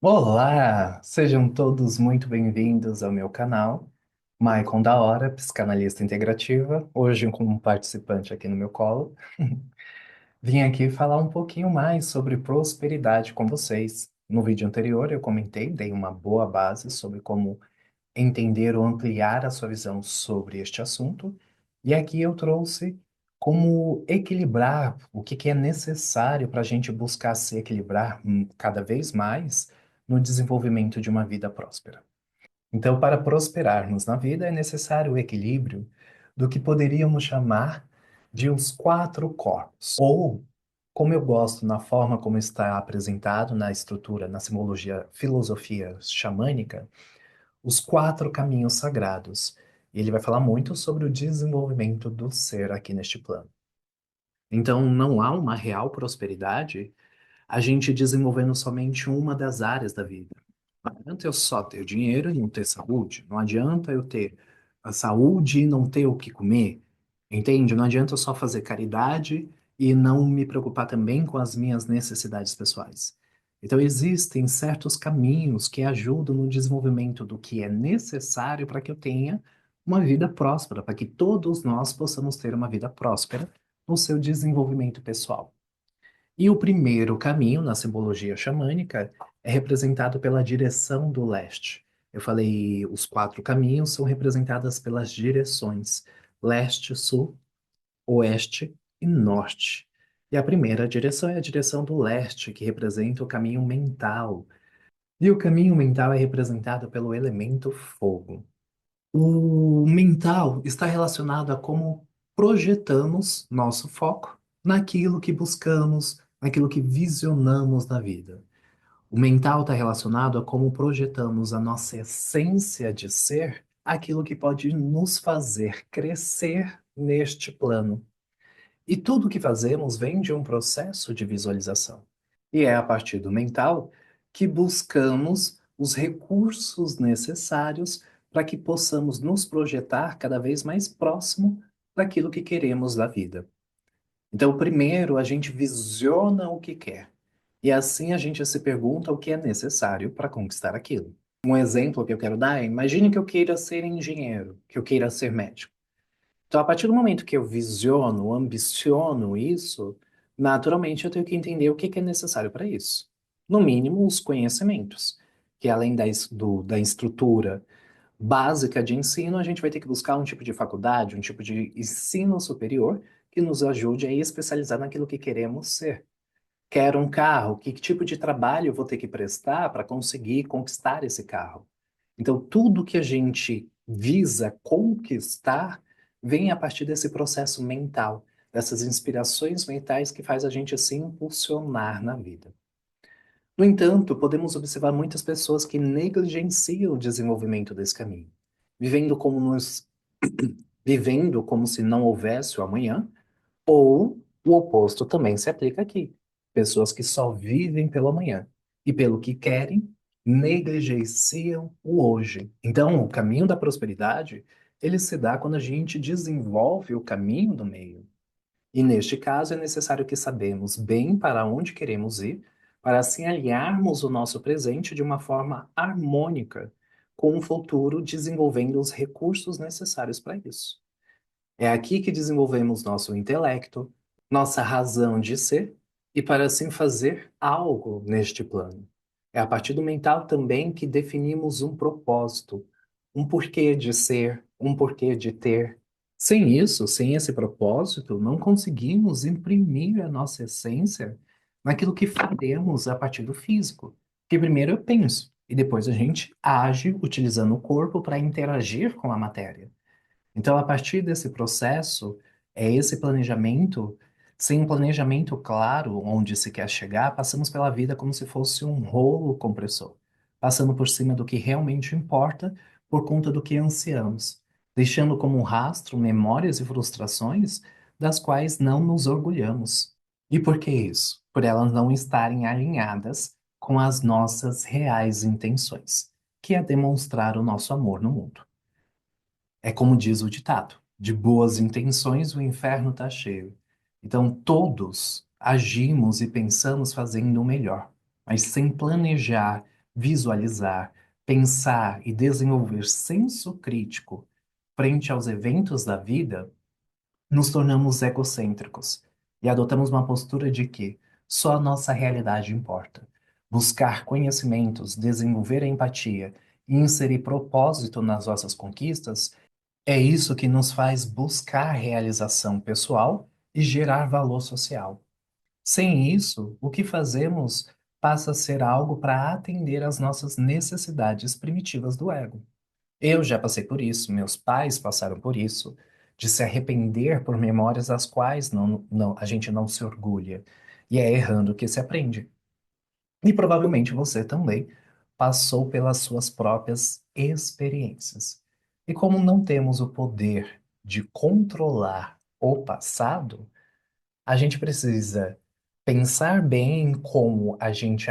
Olá! Sejam todos muito bem-vindos ao meu canal. Maicon da Hora, psicanalista integrativa, hoje com um participante aqui no meu colo. Vim aqui falar um pouquinho mais sobre prosperidade com vocês. No vídeo anterior eu comentei, dei uma boa base sobre como entender ou ampliar a sua visão sobre este assunto. E aqui eu trouxe como equilibrar o que é necessário para a gente buscar se equilibrar cada vez mais no desenvolvimento de uma vida próspera. Então, para prosperarmos na vida, é necessário o equilíbrio do que poderíamos chamar de os quatro corpos, ou, como eu gosto na forma como está apresentado na estrutura, na simbologia, filosofia xamânica, os quatro caminhos sagrados. E ele vai falar muito sobre o desenvolvimento do ser aqui neste plano. Então, não há uma real prosperidade a gente desenvolvendo somente uma das áreas da vida. Não adianta eu só ter dinheiro e não ter saúde. Não adianta eu ter a saúde e não ter o que comer. Entende? Não adianta eu só fazer caridade e não me preocupar também com as minhas necessidades pessoais. Então, existem certos caminhos que ajudam no desenvolvimento do que é necessário para que eu tenha uma vida próspera, para que todos nós possamos ter uma vida próspera no seu desenvolvimento pessoal. E o primeiro caminho, na simbologia xamânica, é representado pela direção do leste. Eu falei, os quatro caminhos são representadas pelas direções: leste, sul, oeste e norte. E a primeira direção é a direção do leste, que representa o caminho mental. E o caminho mental é representado pelo elemento fogo. O mental está relacionado a como projetamos nosso foco naquilo que buscamos, naquilo que visionamos na vida. O mental está relacionado a como projetamos a nossa essência de ser, aquilo que pode nos fazer crescer neste plano. E tudo que fazemos vem de um processo de visualização. E é a partir do mental que buscamos os recursos necessários para que possamos nos projetar cada vez mais próximo daquilo que queremos da vida. Então, primeiro a gente visiona o que quer. E assim a gente se pergunta o que é necessário para conquistar aquilo. Um exemplo que eu quero dar é: imagine que eu queira ser engenheiro, que eu queira ser médico. Então, a partir do momento que eu visiono, ambiciono isso, naturalmente eu tenho que entender o que é necessário para isso. No mínimo, os conhecimentos, que além da estrutura básica de ensino, a gente vai ter que buscar um tipo de faculdade, um tipo de ensino superior que nos ajude a especializar naquilo que queremos ser. Quero um carro, que tipo de trabalho eu vou ter que prestar para conseguir conquistar esse carro? Então, tudo que a gente visa conquistar vem a partir desse processo mental, dessas inspirações mentais que faz a gente se impulsionar na vida. No entanto, podemos observar muitas pessoas que negligenciam o desenvolvimento desse caminho, vivendo como nos, vivendo como se não houvesse o amanhã, ou o oposto também se aplica aqui. Pessoas que só vivem pelo amanhã e pelo que querem, negligenciam o hoje. Então, o caminho da prosperidade, ele se dá quando a gente desenvolve o caminho do meio. E neste caso é necessário que sabemos bem para onde queremos ir, para assim alinharmos o nosso presente de uma forma harmônica com o futuro, desenvolvendo os recursos necessários para isso. É aqui que desenvolvemos nosso intelecto, nossa razão de ser, e para assim fazer algo neste plano. É a partir do mental também que definimos um propósito, um porquê de ser, um porquê de ter. Sem isso, sem esse propósito, não conseguimos imprimir a nossa essência naquilo que faremos a partir do físico. Que primeiro eu penso, e depois a gente age utilizando o corpo para interagir com a matéria. Então, a partir desse processo, é esse planejamento, sem um planejamento claro onde se quer chegar, passamos pela vida como se fosse um rolo compressor, passando por cima do que realmente importa por conta do que ansiamos, deixando como um rastro memórias e frustrações das quais não nos orgulhamos. E por que isso? Por elas não estarem alinhadas com as nossas reais intenções, que é demonstrar o nosso amor no mundo. É como diz o ditado: de boas intenções o inferno está cheio. Então, todos agimos e pensamos fazendo o melhor, mas sem planejar, visualizar, pensar e desenvolver senso crítico frente aos eventos da vida, nos tornamos egocêntricos e adotamos uma postura de que só a nossa realidade importa. Buscar conhecimentos, desenvolver a empatia e inserir propósito nas nossas conquistas é isso que nos faz buscar realização pessoal e gerar valor social. Sem isso, o que fazemos passa a ser algo para atender às nossas necessidades primitivas do ego. Eu já passei por isso, meus pais passaram por isso, de se arrepender por memórias das quais a gente não se orgulha. E é errando que se aprende. E provavelmente você também passou pelas suas próprias experiências. E como não temos o poder de controlar o passado, a gente precisa pensar bem em como a gente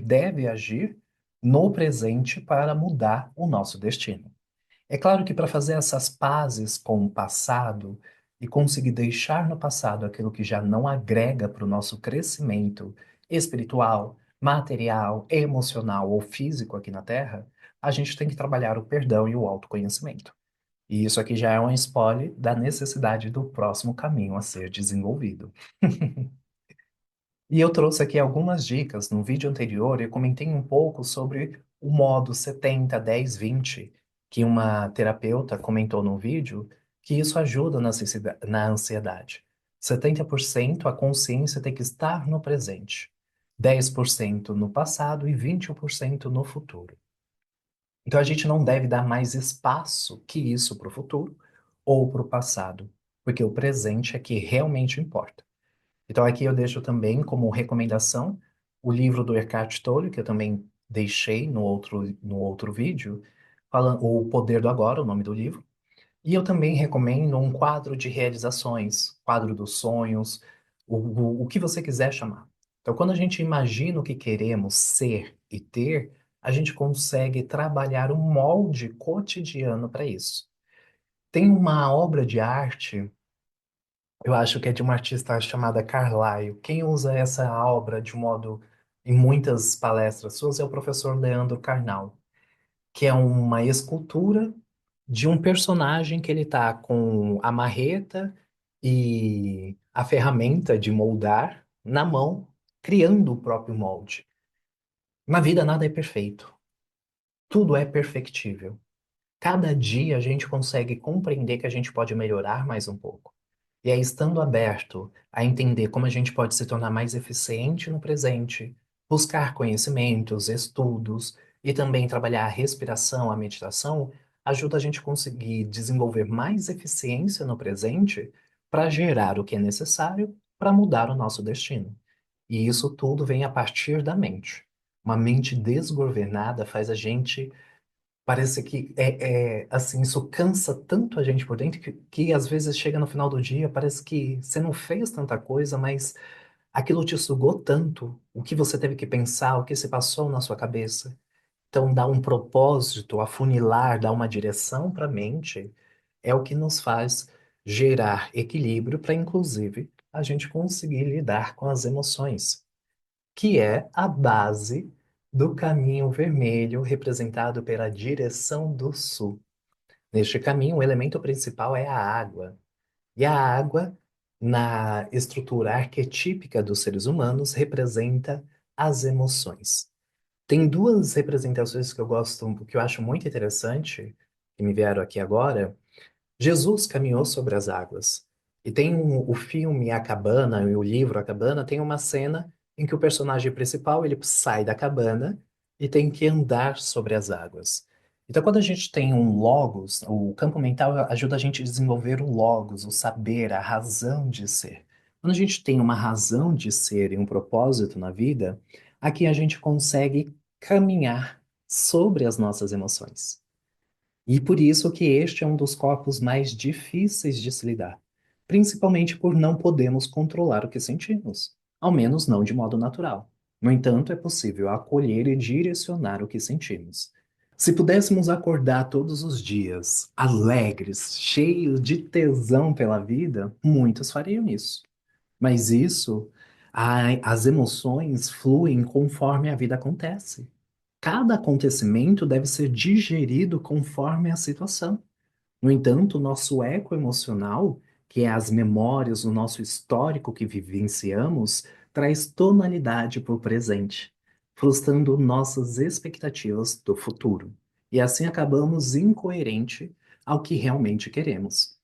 deve agir no presente para mudar o nosso destino. É claro que para fazer essas pazes com o passado e conseguir deixar no passado aquilo que já não agrega para o nosso crescimento espiritual, material, emocional ou físico aqui na Terra, a gente tem que trabalhar o perdão e o autoconhecimento. E isso aqui já é um spoiler da necessidade do próximo caminho a ser desenvolvido. E eu trouxe aqui algumas dicas. No vídeo anterior, eu comentei um pouco sobre o modo 70-10-20, que uma terapeuta comentou no vídeo, que isso ajuda na ansiedade. 70% a consciência tem que estar no presente, 10% no passado e 20% no futuro. Então a gente não deve dar mais espaço que isso para o futuro ou para o passado, porque o presente é que realmente importa. Então, aqui eu deixo também como recomendação o livro do Eckhart Tolle, que eu também deixei no outro vídeo, falando O Poder do Agora, o nome do livro. E eu também recomendo um quadro de realizações, quadro dos sonhos, o que você quiser chamar. Então, quando a gente imagina o que queremos ser e ter, a gente consegue trabalhar um molde cotidiano para isso. Tem uma obra de arte, eu acho que é de uma artista chamada Carlyle. Quem usa essa obra de modo em muitas palestras suas é o professor Leandro Carnal, que é uma escultura de um personagem que ele tá com a marreta e a ferramenta de moldar na mão, criando o próprio molde. Na vida nada é perfeito, tudo é perfectível. Cada dia a gente consegue compreender que a gente pode melhorar mais um pouco. E aí, estando aberto a entender como a gente pode se tornar mais eficiente no presente, buscar conhecimentos, estudos e também trabalhar a respiração, a meditação, ajuda a gente a conseguir desenvolver mais eficiência no presente para gerar o que é necessário para mudar o nosso destino. E isso tudo vem a partir da mente. Uma mente desgovernada faz a gente. Parece que assim, isso cansa tanto a gente por dentro que às vezes chega no final do dia, parece que você não fez tanta coisa, mas aquilo te sugou tanto, o que você teve que pensar, o que se passou na sua cabeça. Então, dar um propósito, afunilar, dar uma direção para a mente, é o que nos faz gerar equilíbrio para, inclusive, a gente conseguir lidar com as emoções, que é a base do caminho vermelho representado pela direção do sul. Neste caminho, o elemento principal é a água. E a água, na estrutura arquetípica dos seres humanos, representa as emoções. Tem duas representações que eu gosto, que eu acho muito interessante, que me vieram aqui agora. Jesus caminhou sobre as águas. E tem o filme A Cabana e o livro A Cabana tem uma cena em que o personagem principal ele sai da cabana e tem que andar sobre as águas. Então, quando a gente tem um logos, o campo mental ajuda a gente a desenvolver o logos, o saber, a razão de ser. Quando a gente tem uma razão de ser e um propósito na vida, aqui a gente consegue caminhar sobre as nossas emoções. E por isso que este é um dos corpos mais difíceis de se lidar, principalmente por não podemos controlar o que sentimos, ao menos não de modo natural. No entanto, é possível acolher e direcionar o que sentimos. Se pudéssemos acordar todos os dias alegres, cheios de tesão pela vida, muitos fariam isso. Mas as emoções fluem conforme a vida acontece. Cada acontecimento deve ser digerido conforme a situação. No entanto, o nosso eco emocional, que é as memórias, o nosso histórico que vivenciamos, traz tonalidade para o presente, frustrando nossas expectativas do futuro. E assim acabamos incoerente ao que realmente queremos.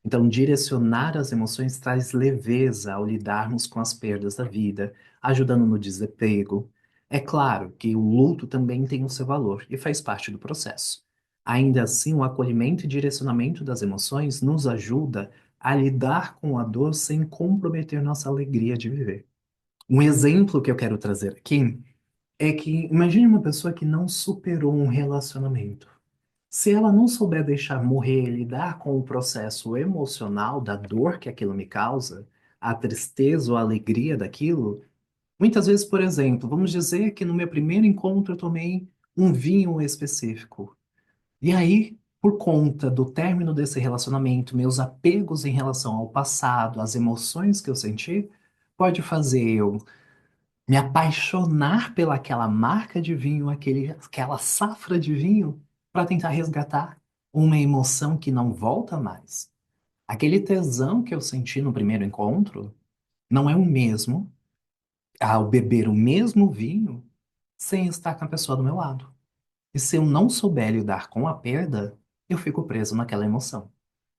Então, direcionar as emoções traz leveza ao lidarmos com as perdas da vida, ajudando no desapego. É claro que o luto também tem o seu valor e faz parte do processo. Ainda assim, o acolhimento e direcionamento das emoções nos ajuda a lidar com a dor sem comprometer nossa alegria de viver. Um exemplo que eu quero trazer aqui é que imagine uma pessoa que não superou um relacionamento. Se ela não souber deixar morrer e lidar com o processo emocional da dor que aquilo me causa, a tristeza ou a alegria daquilo, muitas vezes, por exemplo, vamos dizer que no meu primeiro encontro eu tomei um vinho específico. E aí, por conta do término desse relacionamento, meus apegos em relação ao passado, as emoções que eu senti, pode fazer eu me apaixonar pelaquela marca de vinho, aquela safra de vinho, para tentar resgatar uma emoção que não volta mais. Aquele tesão que eu senti no primeiro encontro não é o mesmo ao beber o mesmo vinho sem estar com a pessoa do meu lado. E se eu não souber lidar com a perda, eu fico preso naquela emoção.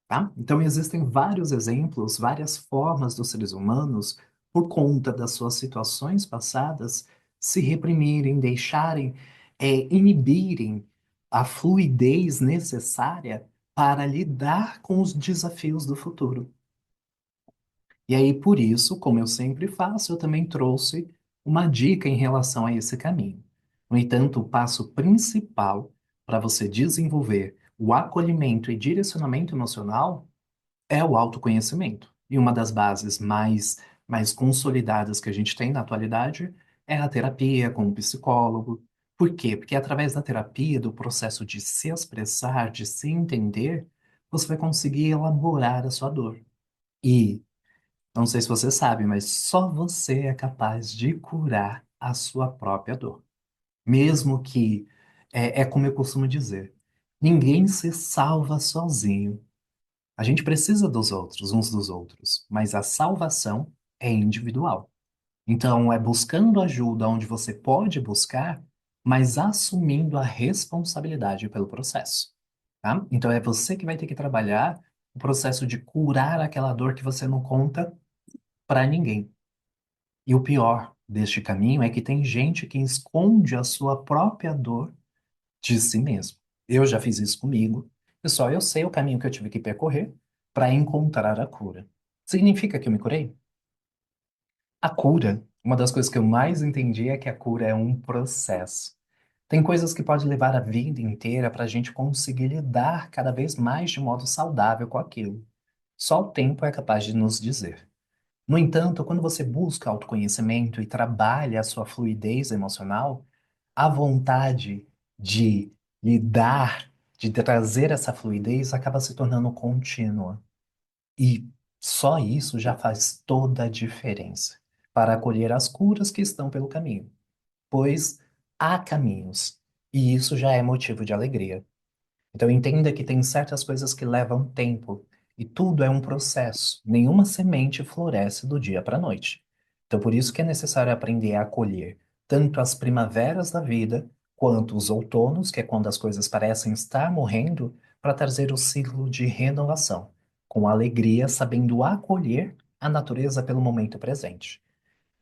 Tá? Então, existem vários exemplos, várias formas dos seres humanos, por conta das suas situações passadas, se reprimirem, deixarem, inibirem a fluidez necessária para lidar com os desafios do futuro. E aí, por isso, como eu sempre faço, eu também trouxe uma dica em relação a esse caminho. No entanto, o passo principal para você desenvolver o acolhimento e direcionamento emocional é o autoconhecimento. E uma das bases mais consolidadas que a gente tem na atualidade é a terapia com o psicólogo. Por quê? Porque através da terapia, do processo de se expressar, de se entender, você vai conseguir elaborar a sua dor. E não sei se você sabe, mas só você é capaz de curar a sua própria dor. Mesmo que, é como eu costumo dizer, ninguém se salva sozinho. A gente precisa dos outros, uns dos outros, mas a salvação é individual. Então, é buscando ajuda onde você pode buscar, mas assumindo a responsabilidade pelo processo, tá? Então, é você que vai ter que trabalhar o processo de curar aquela dor que você não conta para ninguém. E o pior deste caminho é que tem gente que esconde a sua própria dor de si mesmo. Eu já fiz isso comigo, e só eu sei o caminho que eu tive que percorrer para encontrar a cura. Significa que eu me curei? A cura, uma das coisas que eu mais entendi é que a cura é um processo. Tem coisas que pode levar a vida inteira para a gente conseguir lidar cada vez mais de modo saudável com aquilo. Só o tempo é capaz de nos dizer. No entanto, quando você busca autoconhecimento e trabalha a sua fluidez emocional, a vontade de lidar, de trazer essa fluidez, acaba se tornando contínua. E só isso já faz toda a diferença para acolher as curas que estão pelo caminho, pois há caminhos, e isso já é motivo de alegria. Então entenda que tem certas coisas que levam tempo e tudo é um processo. Nenhuma semente floresce do dia para a noite. Então por isso que é necessário aprender a acolher tanto as primaveras da vida quanto os outonos, que é quando as coisas parecem estar morrendo, para trazer o ciclo de renovação, com alegria, sabendo acolher a natureza pelo momento presente.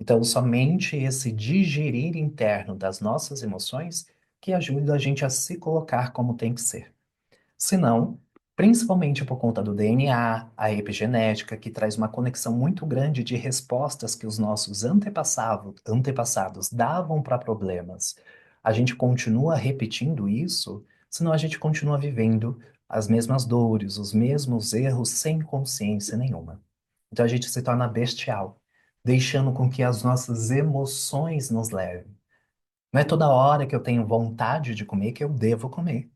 Então, somente esse digerir interno das nossas emoções que ajuda a gente a se colocar como tem que ser. Se não, principalmente por conta do DNA, a epigenética, que traz uma conexão muito grande de respostas que os nossos antepassados davam para problemas, a gente continua repetindo isso, senão a gente continua vivendo as mesmas dores, os mesmos erros sem consciência nenhuma. Então a gente se torna bestial, deixando com que as nossas emoções nos levem. Não é toda hora que eu tenho vontade de comer que eu devo comer.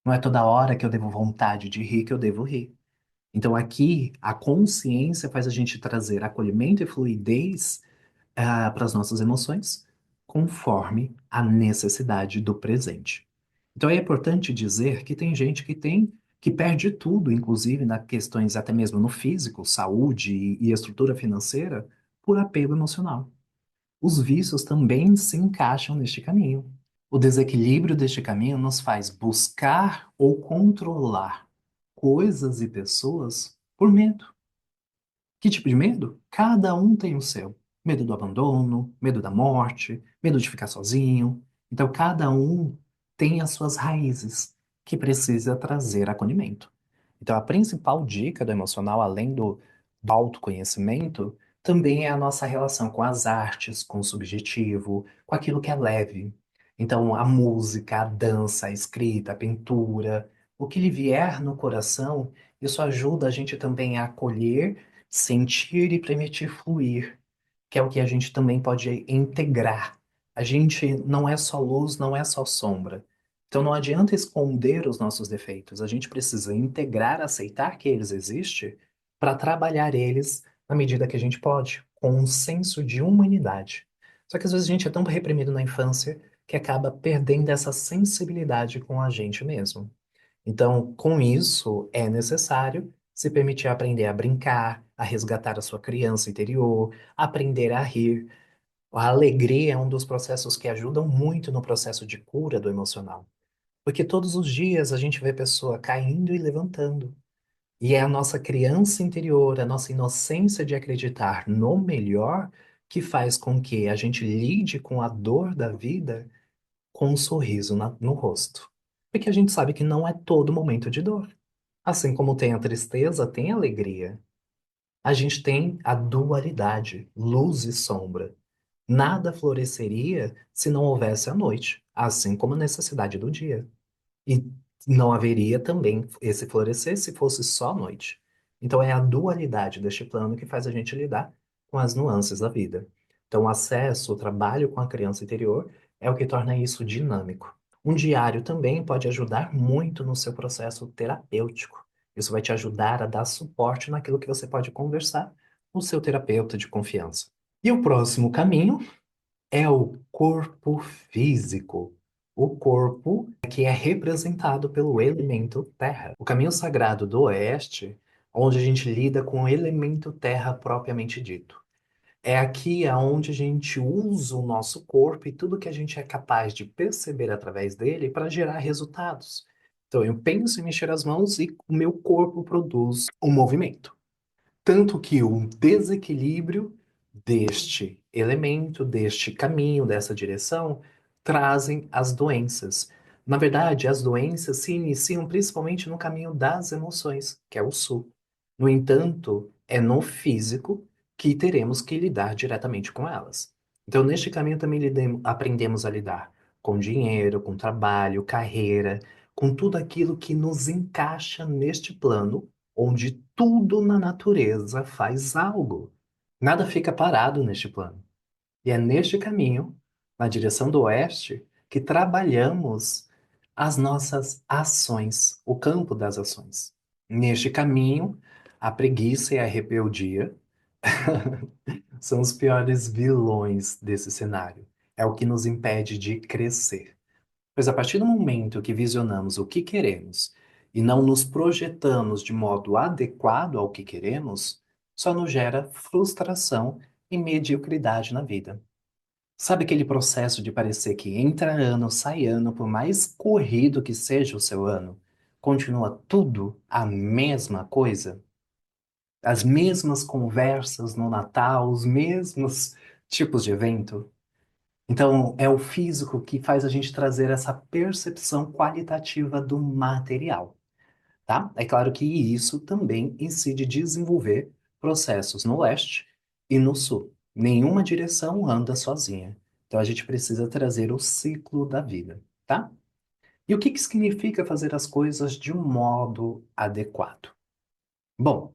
Não é toda hora que eu devo vontade de rir que eu devo rir. Então aqui a consciência faz a gente trazer acolhimento e fluidez para as nossas emoções, conforme a necessidade do presente. Então é importante dizer que tem gente que perde tudo, inclusive nas questões até mesmo no físico, saúde e estrutura financeira, por apego emocional. Os vícios também se encaixam neste caminho. O desequilíbrio deste caminho nos faz buscar ou controlar coisas e pessoas por medo. Que tipo de medo? Cada um tem o seu. Medo do abandono, medo da morte, medo de ficar sozinho. Então, cada um tem as suas raízes que precisa trazer acolhimento. Então, a principal dica do emocional, além do autoconhecimento, também é a nossa relação com as artes, com o subjetivo, com aquilo que é leve. Então, a música, a dança, a escrita, a pintura, o que lhe vier no coração, isso ajuda a gente também a acolher, sentir e permitir fluir, que é o que a gente também pode integrar. A gente não é só luz, não é só sombra. Então não adianta esconder os nossos defeitos, a gente precisa integrar, aceitar que eles existem para trabalhar eles na medida que a gente pode, com um senso de humanidade. Só que às vezes a gente é tão reprimido na infância que acaba perdendo essa sensibilidade com a gente mesmo. Então, com isso, é necessário se permitir aprender a brincar, a resgatar a sua criança interior, aprender a rir. A alegria é um dos processos que ajudam muito no processo de cura do emocional. Porque todos os dias a gente vê pessoa caindo e levantando. E é a nossa criança interior, a nossa inocência de acreditar no melhor que faz com que a gente lide com a dor da vida com um sorriso no rosto. Porque a gente sabe que não é todo momento de dor. Assim como tem a tristeza, tem a alegria. A gente tem a dualidade, luz e sombra. Nada floresceria se não houvesse a noite, assim como a necessidade do dia. E não haveria também esse florescer se fosse só noite. Então é a dualidade deste plano que faz a gente lidar com as nuances da vida. Então o acesso, o trabalho com a criança interior é o que torna isso dinâmico. Um diário também pode ajudar muito no seu processo terapêutico. Isso vai te ajudar a dar suporte naquilo que você pode conversar com o seu terapeuta de confiança. E o próximo caminho é o corpo físico. O corpo que é representado pelo elemento terra. O caminho sagrado do oeste, onde a gente lida com o elemento terra propriamente dito. É aqui aonde a gente usa o nosso corpo e tudo que a gente é capaz de perceber através dele para gerar resultados. Então eu penso em mexer as mãos e o meu corpo produz um movimento. Tanto que o desequilíbrio deste elemento, deste caminho, dessa direção, trazem as doenças. Na verdade, as doenças se iniciam principalmente no caminho das emoções, que é o sul. No entanto, é no físico que teremos que lidar diretamente com elas. Então, neste caminho também aprendemos a lidar com dinheiro, com trabalho, carreira, com tudo aquilo que nos encaixa neste plano onde tudo na natureza faz algo. Nada fica parado neste plano. E é neste caminho, na direção do oeste, que trabalhamos as nossas ações, o campo das ações. Neste caminho, a preguiça e a rebeldia são os piores vilões desse cenário. É o que nos impede de crescer. Pois a partir do momento que visionamos o que queremos e não nos projetamos de modo adequado ao que queremos, só nos gera frustração e mediocridade na vida. Sabe aquele processo de parecer que entra ano, sai ano, por mais corrido que seja o seu ano, continua tudo a mesma coisa? As mesmas conversas no Natal, os mesmos tipos de evento? Então, é o físico que faz a gente trazer essa percepção qualitativa do material, tá? É claro que isso também incide desenvolver processos no leste e no sul. Nenhuma direção anda sozinha. Então, a gente precisa trazer o ciclo da vida, tá? E o que que significa fazer as coisas de um modo adequado? Bom,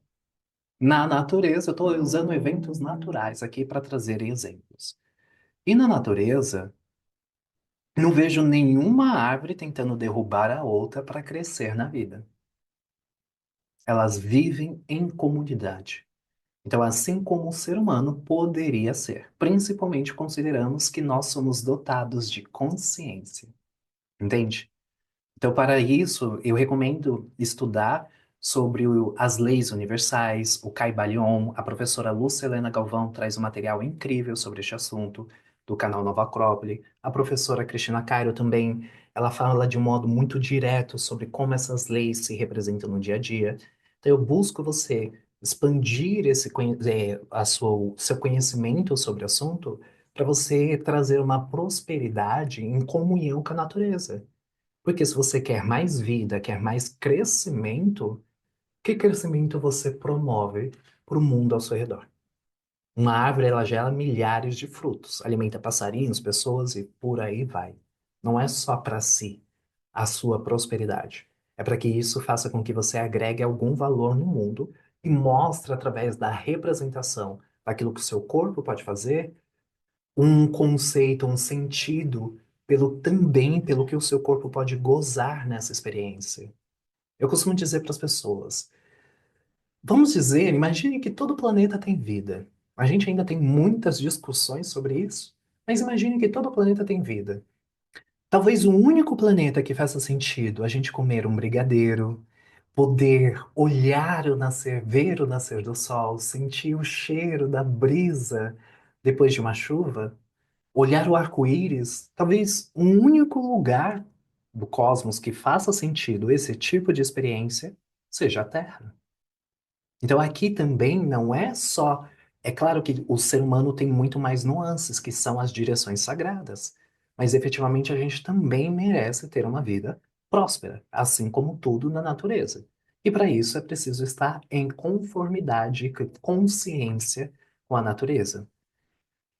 na natureza, eu estou usando eventos naturais aqui para trazer exemplos. E na natureza, não vejo nenhuma árvore tentando derrubar a outra para crescer na vida. Elas vivem em comunidade. Então, assim como o ser humano poderia ser, principalmente consideramos que nós somos dotados de consciência, entende? Então, para isso, eu recomendo estudar sobre as leis universais, o Caibalion. A professora Lúcia Helena Galvão traz um material incrível sobre este assunto, do canal Nova Acrópole. A professora Cristina Cairo também, ela fala de um modo muito direto sobre como essas leis se representam no dia a dia. Então, eu busco você expandir o seu conhecimento sobre o assunto para você trazer uma prosperidade em comunhão com a natureza. Porque se você quer mais vida, quer mais crescimento, que crescimento você promove para o mundo ao seu redor? Uma árvore, ela gera milhares de frutos, alimenta passarinhos, pessoas e por aí vai. Não é só para si a sua prosperidade. É para que isso faça com que você agregue algum valor no mundo e mostre através da representação daquilo que o seu corpo pode fazer, um conceito, um sentido pelo que o seu corpo pode gozar nessa experiência. Eu costumo dizer para as pessoas, vamos dizer, imagine que todo o planeta tem vida. A gente ainda tem muitas discussões sobre isso, mas imagine que todo o planeta tem vida. Talvez o único planeta que faça sentido a gente comer um brigadeiro, poder olhar o nascer, ver o nascer do sol, sentir o cheiro da brisa depois de uma chuva, olhar o arco-íris, talvez um único lugar do cosmos que faça sentido esse tipo de experiência seja a Terra. Então aqui também não é só. É claro que o ser humano tem muito mais nuances, que são as direções sagradas. Mas efetivamente a gente também merece ter uma vida próspera, assim como tudo na natureza. E para isso é preciso estar em conformidade e consciência com a natureza.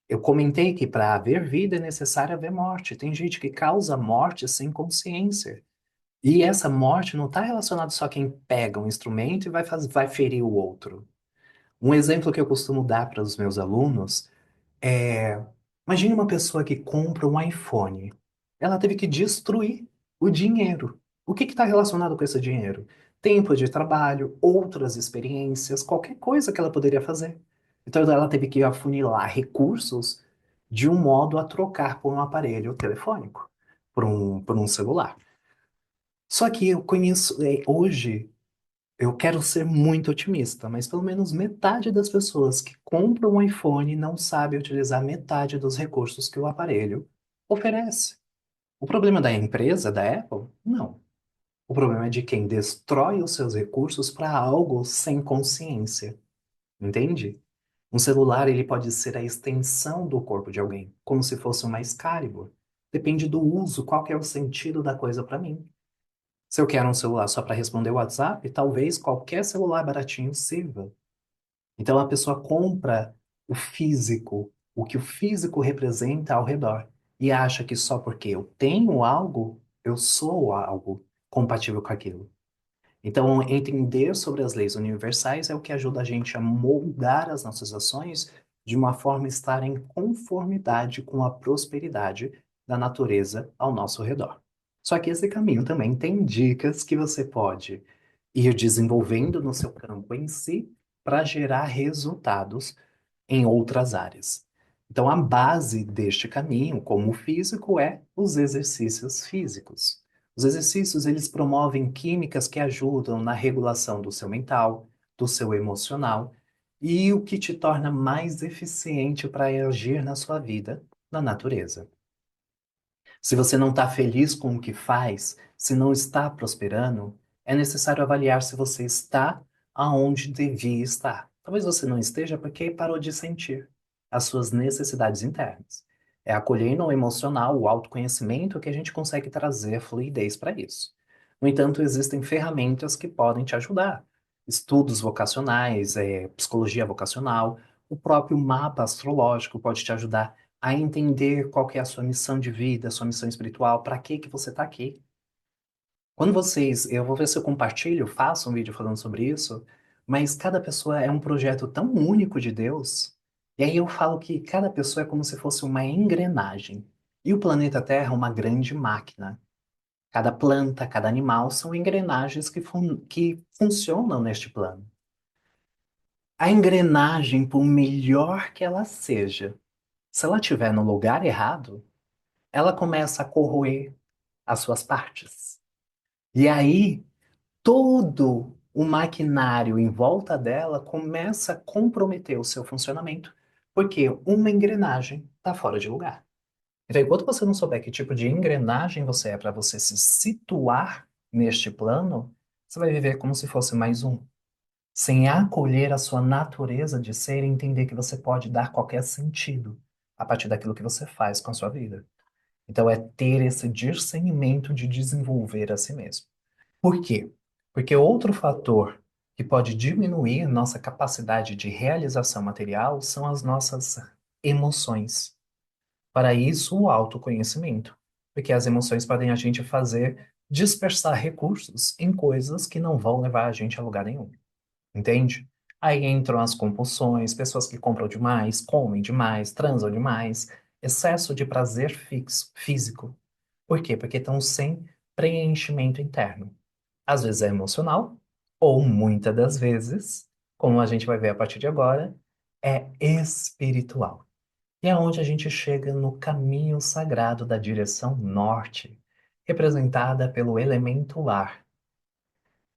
Eu comentei que para haver vida é necessário haver morte. Tem gente que causa morte sem consciência. E essa morte não está relacionada só a quem pega um instrumento e vai ferir o outro. Um exemplo que eu costumo dar para os meus alunos é: imagine uma pessoa que compra um iPhone. Ela teve que destruir o dinheiro. O que está relacionado com esse dinheiro? Tempo de trabalho, outras experiências, qualquer coisa que ela poderia fazer. Então ela teve que afunilar recursos de um modo a trocar por um aparelho telefônico, por um celular. Só que eu conheço, hoje, eu quero ser muito otimista, mas pelo menos metade das pessoas que compram um iPhone não sabe utilizar metade dos recursos que o aparelho oferece. O problema da empresa, da Apple? Não. O problema é de quem destrói os seus recursos para algo sem consciência. Entende? Um celular, ele pode ser a extensão do corpo de alguém, como se fosse uma Excalibur. Depende do uso, qual que é o sentido da coisa para mim. Se eu quero um celular só para responder o WhatsApp, talvez qualquer celular baratinho sirva. Então a pessoa compra o físico, o que o físico representa ao redor, e acha que só porque eu tenho algo, eu sou algo compatível com aquilo. Então, entender sobre as leis universais é o que ajuda a gente a moldar as nossas ações de uma forma a estar em conformidade com a prosperidade da natureza ao nosso redor. Só que esse caminho também tem dicas que você pode ir desenvolvendo no seu campo em si para gerar resultados em outras áreas. Então, a base deste caminho, como o físico, é os exercícios físicos. Os exercícios, eles promovem químicas que ajudam na regulação do seu mental, do seu emocional e o que te torna mais eficiente para agir na sua vida, na natureza. Se você não está feliz com o que faz, se não está prosperando, é necessário avaliar se você está aonde devia estar. Talvez você não esteja porque parou de sentir as suas necessidades internas. É acolhendo o emocional, o autoconhecimento que a gente consegue trazer fluidez para isso. No entanto, existem ferramentas que podem te ajudar. Estudos vocacionais, psicologia vocacional, o próprio mapa astrológico pode te ajudar a entender qual que é a sua missão de vida, a sua missão espiritual, para que você está aqui. Quando vocês, eu vou ver se eu compartilho, faço um vídeo falando sobre isso, mas cada pessoa é um projeto tão único de Deus, e aí eu falo que cada pessoa é como se fosse uma engrenagem, e o planeta Terra é uma grande máquina. Cada planta, cada animal são engrenagens que funcionam neste plano. A engrenagem, por melhor que ela seja, se ela estiver no lugar errado, ela começa a corroer as suas partes. E aí, todo o maquinário em volta dela começa a comprometer o seu funcionamento, porque uma engrenagem está fora de lugar. Então, enquanto você não souber que tipo de engrenagem você é para você se situar neste plano, você vai viver como se fosse mais um, sem acolher a sua natureza de ser e entender que você pode dar qualquer sentido a partir daquilo que você faz com a sua vida. Então, é ter esse discernimento de desenvolver a si mesmo. Por quê? Porque outro fator que pode diminuir nossa capacidade de realização material são as nossas emoções. Para isso, o autoconhecimento. Porque as emoções podem a gente fazer dispersar recursos em coisas que não vão levar a gente a lugar nenhum. Entende? Aí entram as compulsões, pessoas que compram demais, comem demais, transam demais, excesso de prazer físico. Por quê? Porque estão sem preenchimento interno. Às vezes é emocional, ou muitas das vezes, como a gente vai ver a partir de agora, é espiritual. E é onde a gente chega no caminho sagrado da direção norte, representada pelo elemento ar.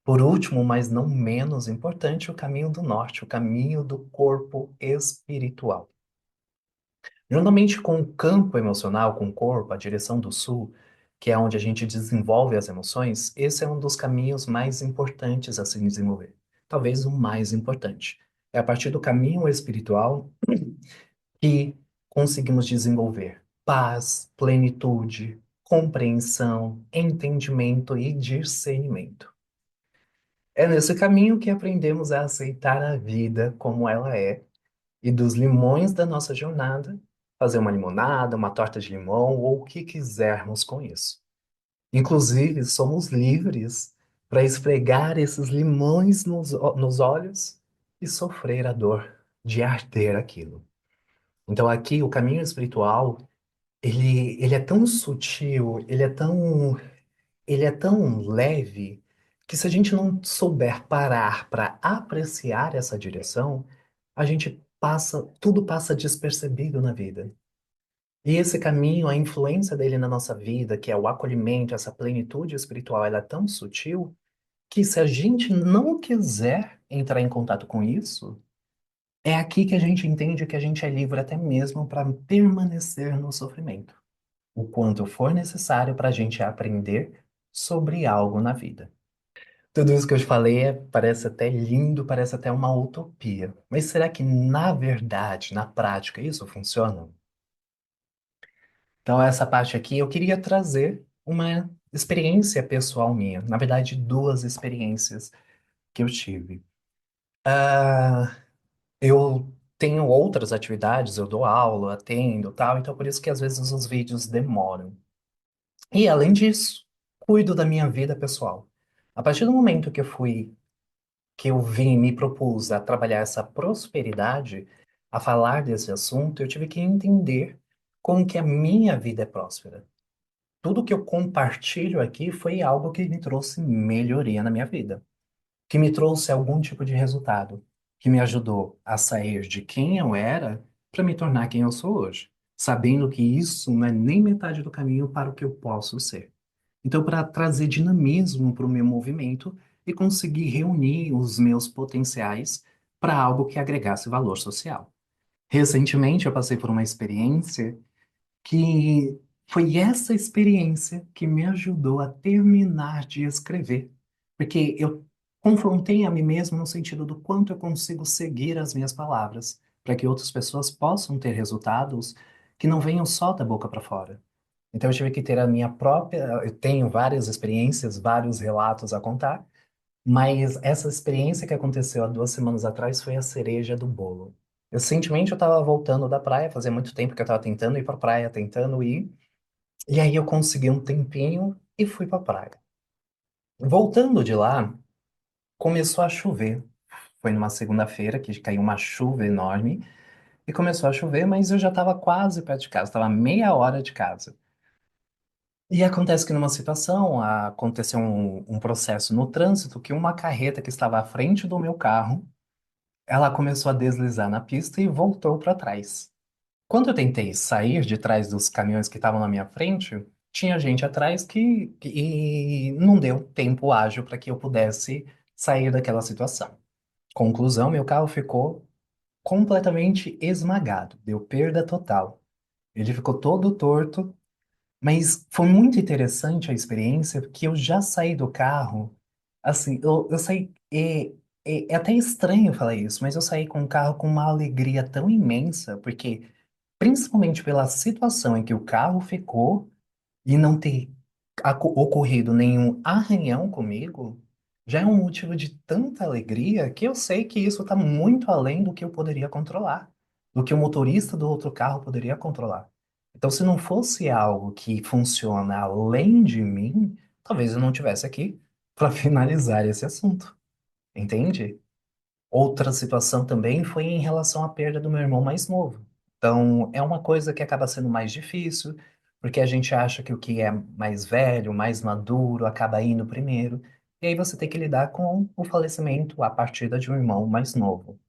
Por último, mas não menos importante, o caminho do norte, o caminho do corpo espiritual. Juntamente com o campo emocional, com o corpo, a direção do sul, que é onde a gente desenvolve as emoções, esse é um dos caminhos mais importantes a se desenvolver. Talvez o mais importante. É a partir do caminho espiritual que conseguimos desenvolver paz, plenitude, compreensão, entendimento e discernimento. É nesse caminho que aprendemos a aceitar a vida como ela é e dos limões da nossa jornada, fazer uma limonada, uma torta de limão ou o que quisermos com isso. Inclusive, somos livres para esfregar esses limões nos olhos e sofrer a dor de arder aquilo. Então, aqui, o caminho espiritual, ele é tão sutil, ele é tão leve, que se a gente não souber parar para apreciar essa direção, a gente passa, tudo passa despercebido na vida. E esse caminho, a influência dele na nossa vida, que é o acolhimento, essa plenitude espiritual, ela é tão sutil que se a gente não quiser entrar em contato com isso, é aqui que a gente entende que a gente é livre até mesmo para permanecer no sofrimento, o quanto for necessário para a gente aprender sobre algo na vida. Tudo isso que eu te falei parece até lindo, parece até uma utopia. Mas será que na verdade, na prática, isso funciona? Então, essa parte aqui eu queria trazer uma experiência pessoal minha. Na verdade, duas experiências que eu tive. Ah, eu tenho outras atividades, eu dou aula, atendo, tal, então por isso que às vezes os vídeos demoram. E além disso, cuido da minha vida pessoal. A partir do momento que eu vim e me propus a trabalhar essa prosperidade, a falar desse assunto, eu tive que entender como que a minha vida é próspera. Tudo que eu compartilho aqui foi algo que me trouxe melhoria na minha vida, que me trouxe algum tipo de resultado, que me ajudou a sair de quem eu era para me tornar quem eu sou hoje, sabendo que isso não é nem metade do caminho para o que eu posso ser. Então, para trazer dinamismo para o meu movimento e conseguir reunir os meus potenciais para algo que agregasse valor social. Recentemente, eu passei por uma experiência que foi essa experiência que me ajudou a terminar de escrever, porque eu confrontei a mim mesmo no sentido do quanto eu consigo seguir as minhas palavras, para que outras pessoas possam ter resultados que não venham só da boca para fora. Então eu tive que ter a minha própria, eu tenho várias experiências, vários relatos a contar, mas essa experiência que aconteceu há 2 semanas atrás foi a cereja do bolo. Recentemente eu estava voltando da praia, fazia muito tempo que eu estava tentando ir para a praia, tentando ir, e aí eu consegui um tempinho e fui para a praia. Voltando de lá, começou a chover. Foi numa segunda-feira que caiu uma chuva enorme e começou a chover, mas eu já estava quase perto de casa, estava meia hora de casa. E acontece que numa situação, aconteceu um processo no trânsito que uma carreta que estava à frente do meu carro ela começou a deslizar na pista e voltou para trás. Quando eu tentei sair de trás dos caminhões que estavam na minha frente, tinha gente atrás e não deu tempo ágil para que eu pudesse sair daquela situação. Conclusão, meu carro ficou completamente esmagado, deu perda total. Ele ficou todo torto, mas foi muito interessante a experiência, porque eu já saí do carro, assim, eu saí, é até estranho falar isso, mas eu saí com o carro com uma alegria tão imensa, porque principalmente pela situação em que o carro ficou e não ter ocorrido nenhum arranhão comigo, já é um motivo de tanta alegria que eu sei que isso está muito além do que eu poderia controlar, do que o motorista do outro carro poderia controlar. Então, se não fosse algo que funciona além de mim, talvez eu não tivesse aqui para finalizar esse assunto, entende? Outra situação também foi em relação à perda do meu irmão mais novo. Então, é uma coisa que acaba sendo mais difícil, porque a gente acha que o que é mais velho, mais maduro, acaba indo primeiro. E aí você tem que lidar com o falecimento, a partida de um irmão mais novo.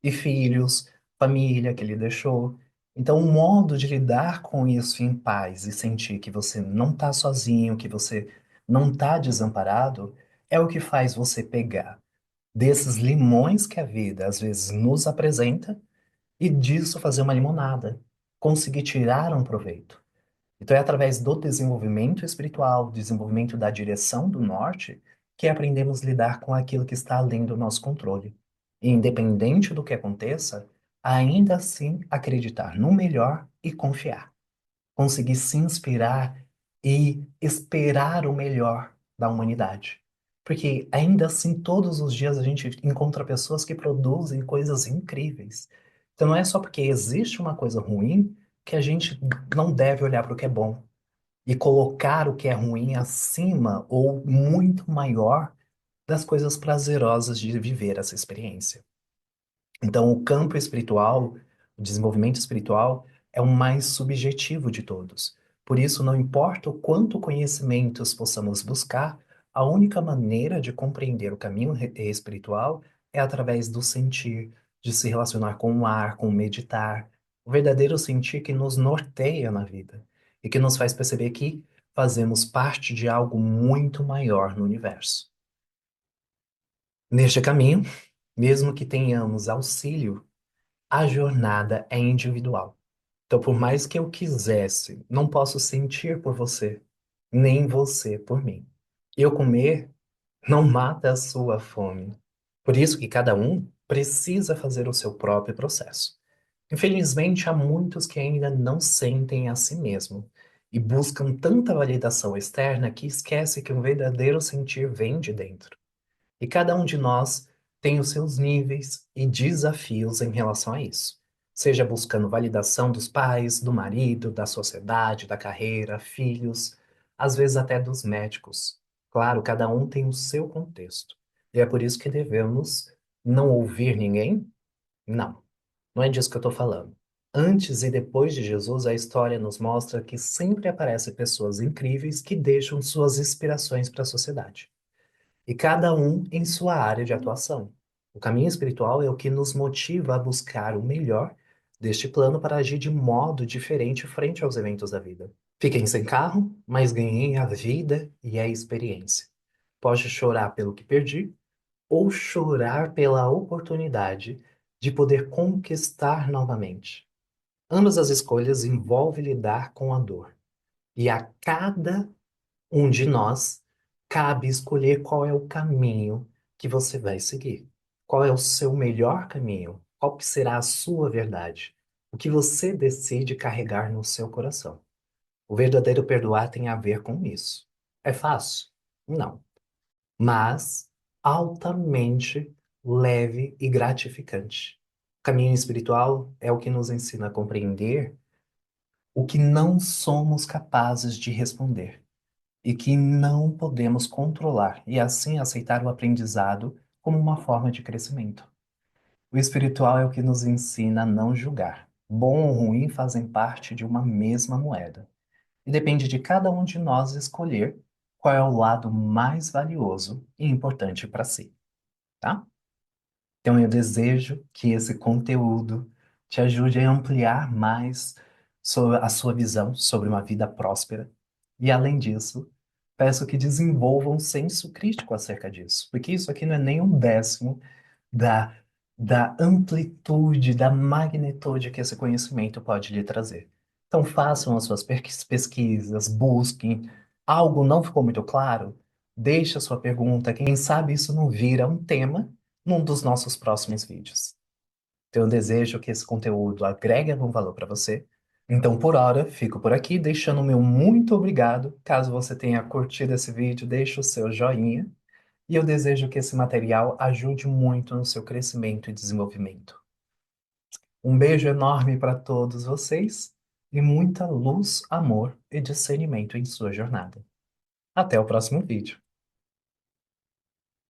E filhos, família que ele deixou. Então, o modo de lidar com isso em paz e sentir que você não está sozinho, que você não está desamparado, é o que faz você pegar desses limões que a vida às vezes nos apresenta e disso fazer uma limonada, conseguir tirar um proveito. Então é através do desenvolvimento espiritual, desenvolvimento da direção do norte, que aprendemos a lidar com aquilo que está além do nosso controle. E independente do que aconteça, ainda assim acreditar no melhor e confiar, conseguir se inspirar e esperar o melhor da humanidade. Porque ainda assim, todos os dias a gente encontra pessoas que produzem coisas incríveis. Então não é só porque existe uma coisa ruim que a gente não deve olhar para o que é bom e colocar o que é ruim acima ou muito maior das coisas prazerosas de viver essa experiência. Então, o campo espiritual, o desenvolvimento espiritual, é o mais subjetivo de todos. Por isso, não importa o quanto conhecimentos possamos buscar, a única maneira de compreender o caminho espiritual é através do sentir, de se relacionar com o ar, com o meditar, o verdadeiro sentir que nos norteia na vida e que nos faz perceber que fazemos parte de algo muito maior no universo. Neste caminho, mesmo que tenhamos auxílio, a jornada é individual. Então, por mais que eu quisesse, não posso sentir por você, nem você por mim. Eu comer não mata a sua fome. Por isso que cada um precisa fazer o seu próprio processo. Infelizmente, há muitos que ainda não sentem a si mesmo e buscam tanta validação externa que esquece que o verdadeiro sentir vem de dentro. E cada um de nós tem os seus níveis e desafios em relação a isso. Seja buscando validação dos pais, do marido, da sociedade, da carreira, filhos, às vezes até dos médicos. Claro, cada um tem o seu contexto. E é por isso que devemos não ouvir ninguém? Não, não é disso que eu estou falando. Antes e depois de Jesus, a história nos mostra que sempre aparecem pessoas incríveis que deixam suas inspirações para a sociedade e cada um em sua área de atuação. O caminho espiritual é o que nos motiva a buscar o melhor deste plano para agir de modo diferente frente aos eventos da vida. Fiquem sem carro, mas ganhei a vida e a experiência. Pode chorar pelo que perdi ou chorar pela oportunidade de poder conquistar novamente. Ambas as escolhas envolvem lidar com a dor. E a cada um de nós, cabe escolher qual é o caminho que você vai seguir. Qual é o seu melhor caminho? Qual que será a sua verdade? O que você decide carregar no seu coração? O verdadeiro perdoar tem a ver com isso. É fácil? Não. Mas altamente leve e gratificante. O caminho espiritual é o que nos ensina a compreender o que não somos capazes de responder e que não podemos controlar, e assim aceitar o aprendizado como uma forma de crescimento. O espiritual é o que nos ensina a não julgar. Bom ou ruim fazem parte de uma mesma moeda, e depende de cada um de nós escolher qual é o lado mais valioso e importante para si, tá? Então, eu desejo que esse conteúdo te ajude a ampliar mais sobre a sua visão sobre uma vida próspera. E, além disso, peço que desenvolva um senso crítico acerca disso, porque isso aqui não é nem um décimo da, da amplitude, da magnitude que esse conhecimento pode lhe trazer. Então, façam as suas pesquisas, busquem. Algo não ficou muito claro? Deixe a sua pergunta. Quem sabe isso não vira um tema num dos nossos próximos vídeos. Então, eu desejo que esse conteúdo agregue algum valor para você. Então, por hora, fico por aqui, deixando o meu muito obrigado. Caso você tenha curtido esse vídeo, deixe o seu joinha. E eu desejo que esse material ajude muito no seu crescimento e desenvolvimento. Um beijo enorme para todos vocês e muita luz, amor e discernimento em sua jornada. Até o próximo vídeo.